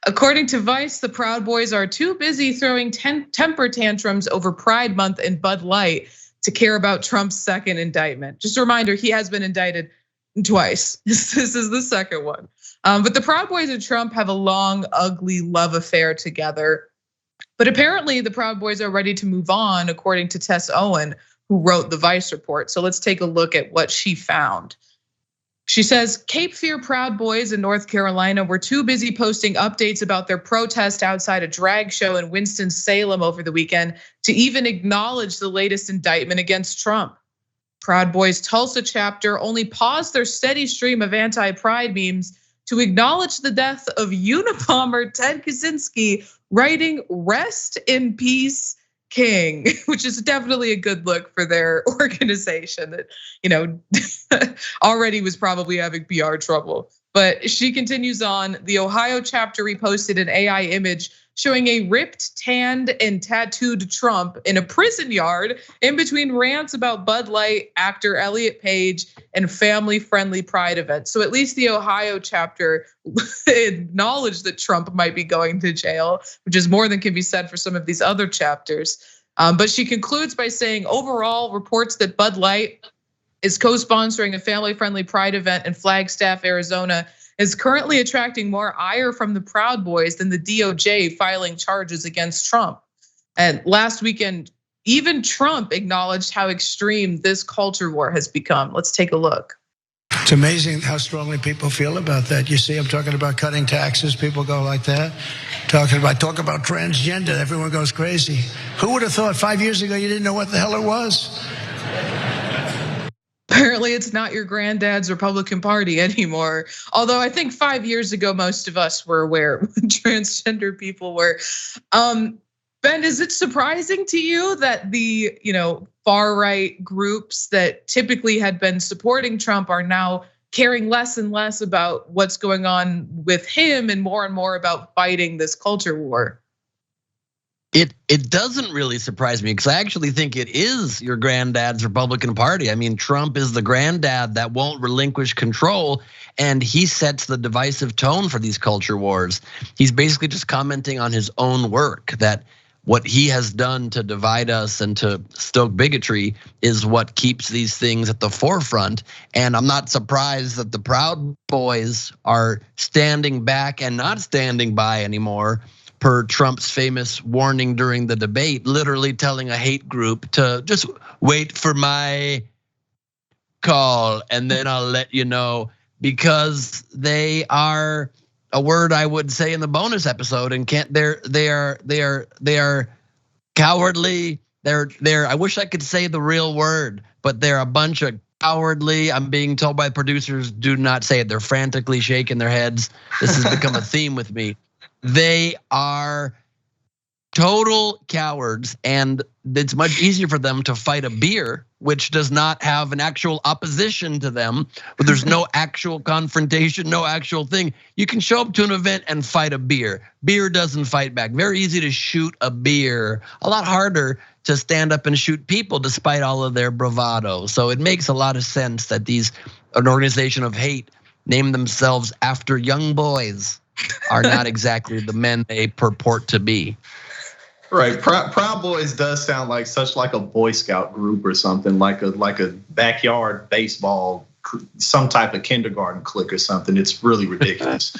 According to Vice, the Proud Boys are too busy throwing temper tantrums over Pride Month and Bud Light to care about Trump's second indictment. Just a reminder, he has been indicted twice. This is the second one. But the Proud Boys and Trump have a long, ugly love affair together. But apparently the Proud Boys are ready to move on, according to Tess Owen, who wrote the Vice report. So let's take a look at what she found. She says, Cape Fear Proud Boys in North Carolina were too busy posting updates about their protest outside a drag show in Winston-Salem over the weekend to even acknowledge the latest indictment against Trump. Proud Boys Tulsa chapter only paused their steady stream of anti-Pride memes to acknowledge the death of Unabomber Ted Kaczynski, writing "Rest in Peace, King," which is definitely a good look for their organization that, already was probably having PR trouble. But she continues on, the Ohio chapter reposted an AI image showing a ripped, tanned, and tattooed Trump in a prison yard in between rants about Bud Light, actor Elliot Page, and family-friendly Pride events. So at least the Ohio chapter acknowledged that Trump might be going to jail, which is more than can be said for some of these other chapters. But she concludes by saying, overall, reports that Bud Light is co-sponsoring a family-friendly Pride event in Flagstaff, Arizona, is currently attracting more ire from the Proud Boys than the DOJ filing charges against Trump. And last weekend, even Trump acknowledged how extreme this culture war has become. Let's take a look. It's amazing how strongly people feel about that. You see, I'm talking about cutting taxes, people go like that. Talk about transgender, everyone goes crazy. Who would have thought 5 years ago you didn't know what the hell it was? Apparently it's not your granddad's Republican Party anymore. Although I think 5 years ago, most of us were aware what transgender people were. Ben, is it surprising to you that the far right groups that typically had been supporting Trump are now caring less and less about what's going on with him and more about fighting this culture war? It doesn't really surprise me because I actually think it is your granddad's Republican Party. I mean, Trump is the granddad that won't relinquish control, and he sets the divisive tone for these culture wars. He's basically just commenting on his own work, that what he has done to divide us and to stoke bigotry is what keeps these things at the forefront. And I'm not surprised that the Proud Boys are standing back and not standing by anymore, per Trump's famous warning during the debate, literally telling a hate group to just wait for my call and then I'll let you know, because they are a word I would say in the bonus episode, and they are cowardly. They're I wish I could say the real word, but they're a bunch of cowardly. I'm being told by producers, do not say it. They're frantically shaking their heads. This has become a theme with me. They are total cowards, and it's much easier for them to fight a beer, which does not have an actual opposition to them, but there's no actual confrontation, no actual thing. You can show up to an event and fight a beer. Beer doesn't fight back. Very easy to shoot a beer, a lot harder to stand up and shoot people despite all of their bravado. So it makes a lot of sense that an organization of hate named themselves after young boys are not exactly the men they purport to be. Right, Proud Boys does sound like a Boy Scout group or something, like a backyard baseball, some type of kindergarten clique or something. It's really ridiculous.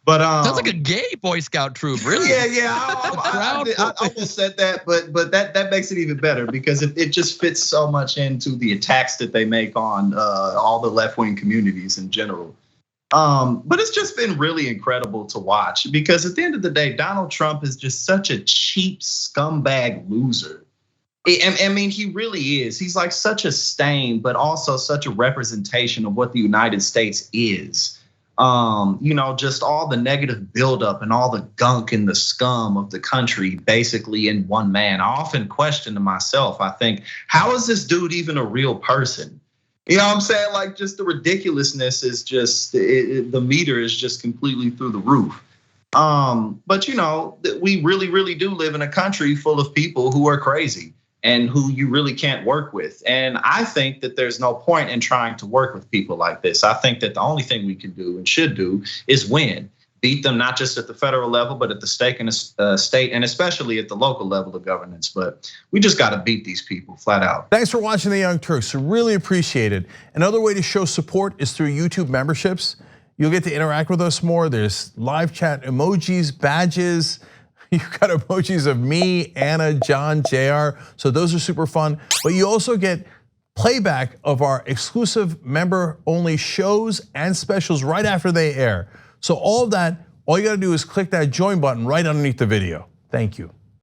But sounds like a gay Boy Scout troop, really. Yeah. I almost said that, but that makes it even better because it just fits so much into the attacks that they make on all the left-wing communities in general. But it's just been really incredible to watch because at the end of the day, Donald Trump is just such a cheap scumbag loser. I mean, he really is. He's like such a stain, but also such a representation of what the United States is. Just all the negative buildup and all the gunk and the scum of the country basically in one man. I often question to myself, I think, how is this dude even a real person? You know what I'm saying? Like, just the ridiculousness is just, the meter is just completely through the roof. But we really do live in a country full of people who are crazy and who you really can't work with. And I think that there's no point in trying to work with people like this. I think that the only thing we can do and should do is win. beat them, not just at the federal level, but at the state and especially at the local level of governance. But we just got to beat these people flat out. Thanks for watching The Young Turks. Really appreciate it. Another way to show support is through YouTube memberships. You'll get to interact with us more. There's live chat emojis, badges. You've got emojis of me, Anna, John, JR. So those are super fun. But you also get playback of our exclusive member-only shows and specials right after they air. So all of that, all you gotta do is click that join button right underneath the video. Thank you.